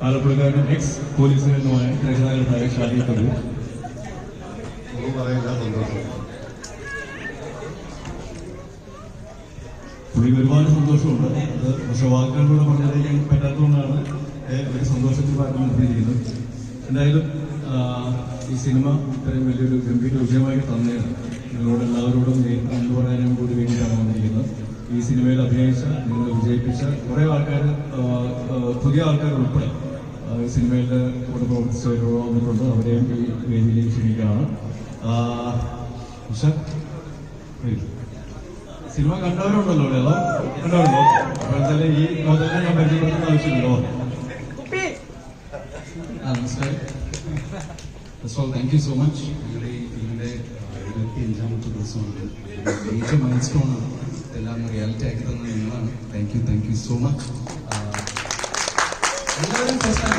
ആലപ്പുഴക്കാരനും X പോലീസുകാരനുമായ രചനാകൃതായ Shaji Kapoor. പുള്ളിക്ക് ഒരുപാട് സന്തോഷമുണ്ട്. അത് പക്ഷെ വാക്കുകളിലൂടെ പറഞ്ഞറിയിക്കാൻ പറ്റാത്തതുകൊണ്ടാണ് ഒരു സന്തോഷത്തിൽ പറഞ്ഞു നിർത്തിയിരിക്കുന്നത്. എന്തായാലും ഈ സിനിമ ഇത്രയും വലിയൊരു ഗംഭീര വിജയമായി തന്നെയാണ്. നിങ്ങളോട് എല്ലാവരോടും നന്ദി പറയാനും കൂടി വേണ്ടിയിട്ടാണ് വന്നിരിക്കുന്നത്. ഈ സിനിമയിൽ അഭിനയിച്ച, നിങ്ങൾ വിജയിപ്പിച്ച കുറേ ആൾക്കാർ, പുതിയ ആൾക്കാർ ഉൾപ്പെടെ ഈ സിനിമയിൽ കൂടെ പ്രവർത്തിച്ചവരോട് വന്നിട്ടുണ്ട്. അവരെയും ഈ വേദിയിലേക്ക് ക്ഷണിക്കുകയാണ്. സിനിമ കണ്ടവരുണ്ടല്ലോ ഇവിടെ, അതോ കണ്ടവരുണ്ടോ? അപ്പോൾ എന്തായാലും ഈ മോദലിനെ ഞാൻ പരിചയപ്പെടുത്തേണ്ട ആവശ്യമില്ലല്ലോ. നമസ്കാരം. First of all thank you so much. ഞങ്ങളുടെ ഈ ഫിലിമിൻ്റെ 25ാമത്തെ ദിവസമാണ്. മേജർ മൈൽ സ്റ്റോണാണ്. ഇതെല്ലാം റിയാലിറ്റി ആക്കി തന്നത് നിങ്ങളാണ്. Thank you so much. എല്ലാവരും ഫസ്റ്റ് ടൈം